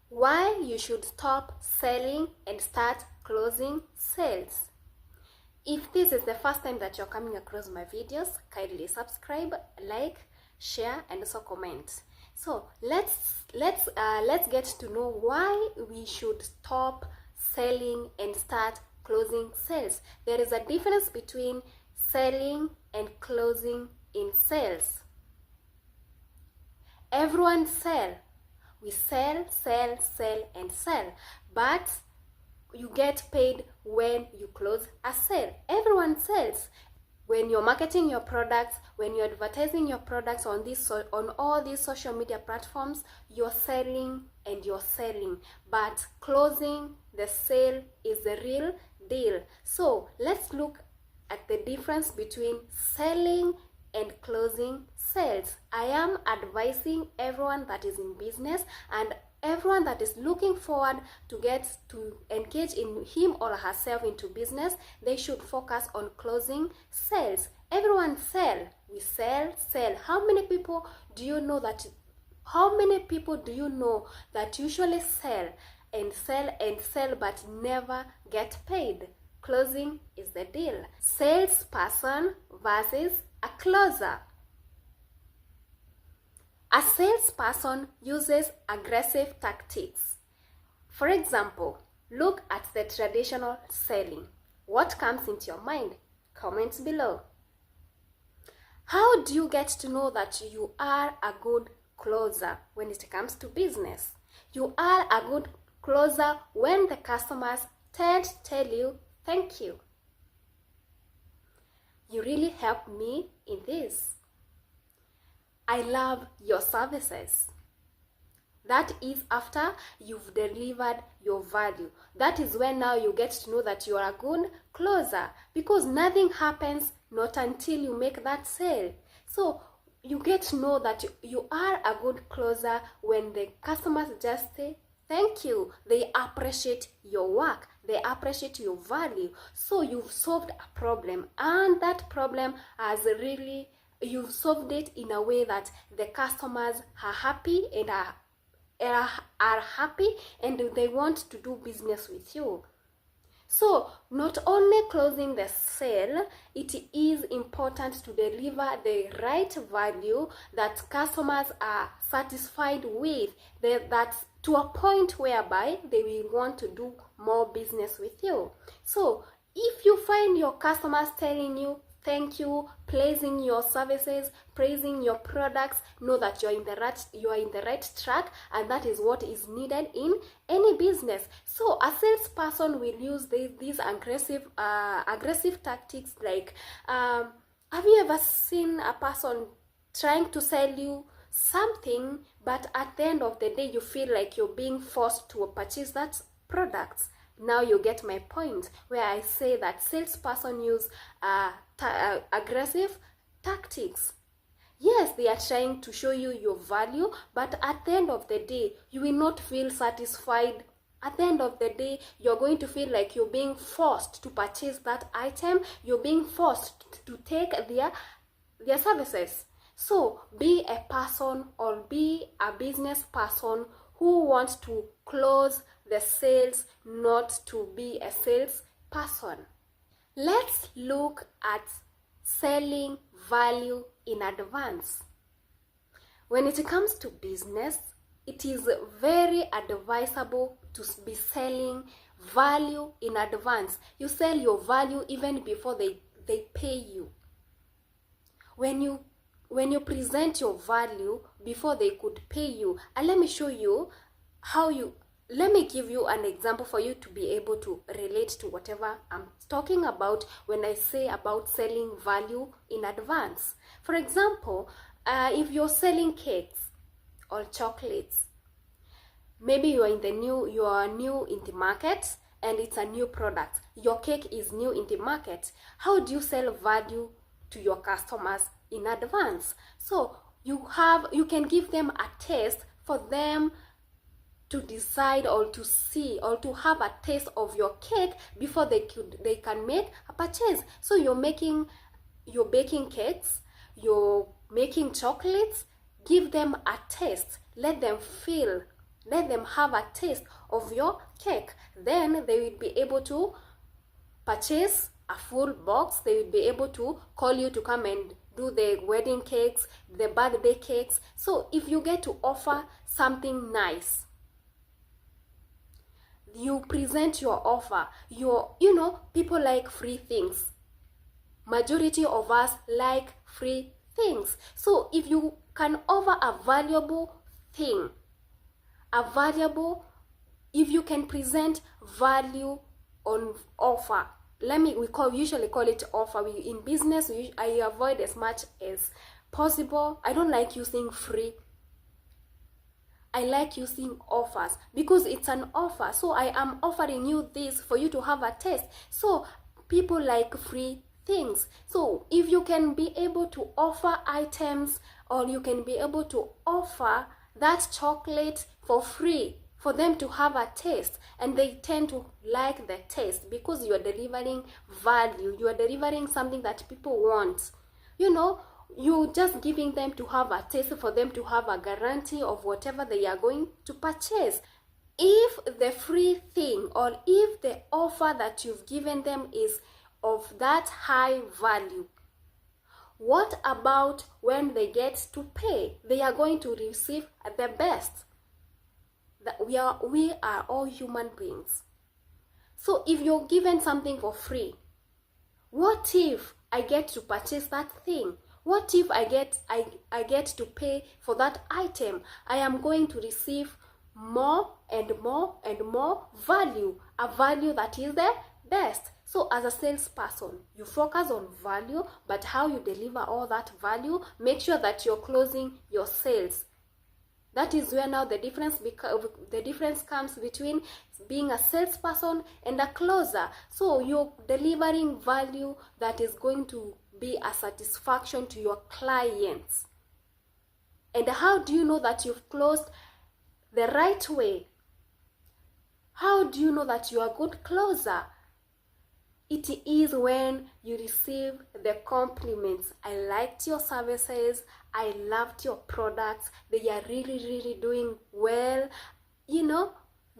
Why you should stop selling and start closing sales. If this is the first time that you're coming across my videos, kindly subscribe, like, share, and also comment. So let's get to know why we should stop selling and start closing sales. There is a difference between selling and closing in sales. Everyone sell. We sell, and sell, but you get paid when you close a sale. Everyone sells. When you're marketing your products, when you're advertising your products on all these social media platforms, you're selling and you're selling. But closing the sale is the real deal. So let's look at the difference between selling and closing sales. I am advising everyone that is in business and everyone that is looking forward to get to engage in him or herself into business, they should focus on closing sales. Everyone sell. We sell. How many people do you know that usually sell but never get paid? Closing is the deal. Salesperson versus a closer. A salesperson uses aggressive tactics. For example, look at the traditional selling. What comes into your mind? Comment below. How do you get to know that you are a good closer when it comes to business? You are a good closer when the customers tell you, thank you. You really helped me in this. I love your services. That is after you've delivered your value. That is when now you get to know that you are a good closer, because nothing happens not until you make that sale. So you get to know that you are a good closer when the customers just say thank you. They appreciate your work. They appreciate your value. So you've solved a problem, and that problem you've solved it in a way that the customers are happy and are happy and they want to do business with you. So not only closing the sale, it is important to deliver the right value that customers are satisfied with, that to a point whereby they will want to do more business with you. So if you find your customers telling you thank you, praising your services, praising your products, know that you are in the right track, and that is what is needed in any business. So a salesperson will use these aggressive tactics like, have you ever seen a person trying to sell you something, but at the end of the day you feel like you're being forced to purchase that product? Now you get my point, where I say that salesperson use aggressive tactics. Yes, they are trying to show you your value, but at the end of the day, you will not feel satisfied. At the end of the day, you're going to feel like you're being forced to purchase that item. You're being forced to take their services. So be a person or be a business person who wants to close the sales, not to be a sales person. Let's look at selling value in advance. When it comes to business, it is very advisable to be selling value in advance. You sell your value even before they pay you. When you present your value before they could pay you, and let me show you let me give you an example for you to be able to relate to whatever I'm talking about when I say about selling value in advance. For example, if you're selling cakes or chocolates, maybe you are new in the market and it's a new product. Your cake is new in the market. How do you sell value to your customers in advance? So you can give them a taste for them to decide or to see or to have a taste of your cake before they can make a purchase. So you're baking cakes, you're making chocolates, give them a taste, let them feel Let them have a taste of your cake. Then they will be able to purchase a full box. They will be able to call you to come and do the wedding cakes, the birthday cakes. So if you get to offer something nice, you present your offer. People like free things. Majority of us like free things. So if you can offer a valuable thing, if you can present value on offer, we usually call it offer. In business, I avoid as much as possible. I don't like using free. I like using offers because it's an offer. So I am offering you this for you to have a taste. So people like free things. So if you can be able to offer items, or you can be able to offer that chocolate for free for them to have a taste, and they tend to like the taste because you are delivering value. You are delivering something that people want. You're just giving them to have a taste, for them to have a guarantee of whatever they are going to purchase. If the free thing, or if the offer that you've given them is of that high value, what about when they get to pay? They are going to receive the best. We are all human beings. So if you're given something for free, what if I get to purchase that thing? What if I get to pay for that item? I am going to receive more and more and more value, a value that is the best. So as a salesperson, you focus on value, but how you deliver all that value, make sure that you're closing your sales. That is where now the difference comes between being a salesperson and a closer. So you're delivering value that is going to be a satisfaction to your clients. And how do you know that you've closed the right way? How do you know that you are a good closer? It is when you receive the compliments. I liked your services. I loved your products. They are really, really doing well.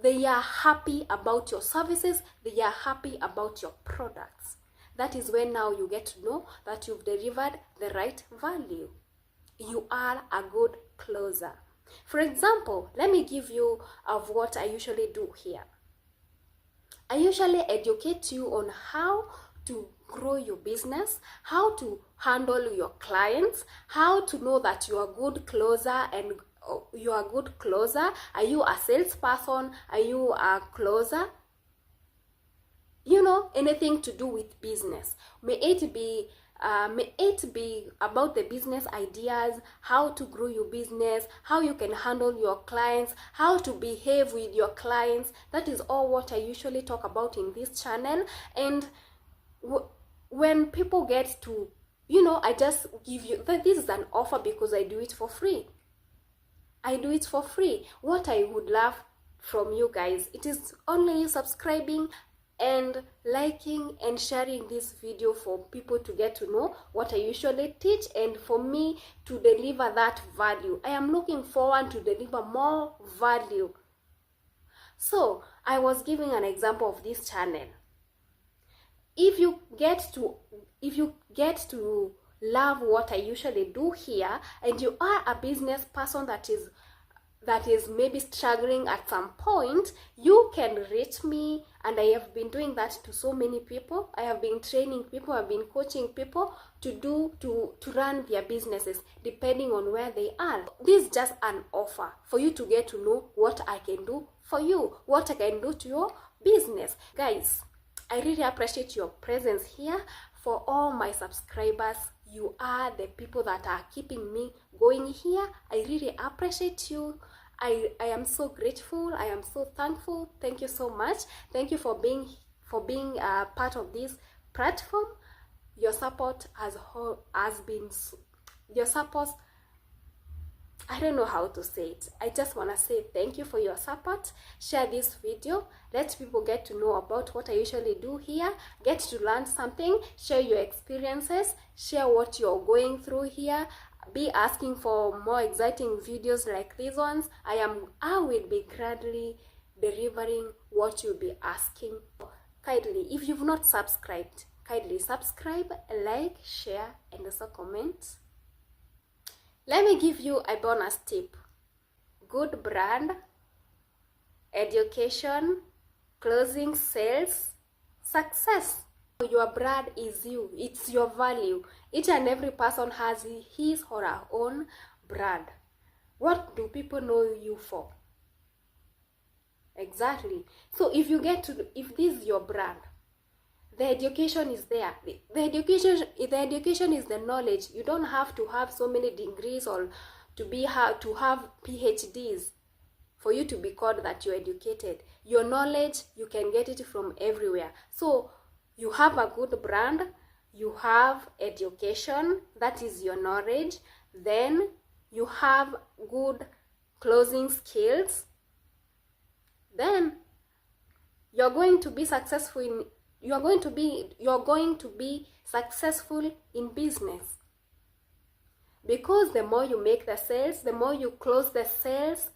They are happy about your services. They are happy about your products. That is when now you get to know that you've delivered the right value. You are a good closer. For example, let me give you of what I usually do here. I usually educate you on how to grow your business, how to handle your clients, how to know that you are a good closer and you are a good closer. Are you a salesperson? Are you a closer? Anything to do with business. May it be about the business ideas, how to grow your business, how you can handle your clients, how to behave with your clients. That is all what I usually talk about in this channel. And when people get to, I just give you, this is an offer because I do it for free. I do it for free. What I would love from you guys, it is only you subscribing and liking and sharing this video for people to get to know what I usually teach, and for me to deliver that value. I am looking forward to deliver more value. So I was giving an example of this channel. If you get to love what I usually do here, and you are a business person that is maybe struggling at some point, you can reach me. And I have been doing that to so many people. I have been training people, I've been coaching people to run their businesses depending on where they are. This is just an offer for you to get to know what I can do for you, what I can do to your business. Guys, I really appreciate your presence here. For all my subscribers, you are the people that are keeping me going here. I really appreciate you. I am so grateful. I am so thankful. Thank you so much. Thank you for being a part of this platform. Your support has been your support. I don't know how to say it. I just want to say thank you for your support. Share this video. Let people get to know about what I usually do here. Get to learn something. Share your experiences. Share what you're going through here. be asking for more exciting videos like these ones, I will be gladly delivering what you'll be asking. Kindly, if you've not subscribed, kindly subscribe, like, share, and also comment. Let me give you a bonus tip. Good brand, education, closing sales, success. Your brand is you. It's your value. Each and every person has his or her own brand. What do people know you for? Exactly. So if this is your brand, the education is there. The education is the knowledge. You don't have to have so many degrees or to have PhDs for you to be called that you're educated. Your knowledge, you can get it from everywhere. So you have a good brand, you have education, that is your knowledge, then you have good closing skills, then you're going to be successful in business. Because the more you make the sales, the more you close the sales,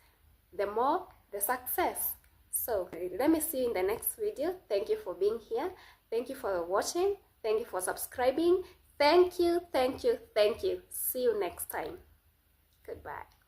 the more the success. So let me see you in the next video. Thank you for being here. Thank you for watching. Thank you for subscribing. Thank you. See you next time. Goodbye.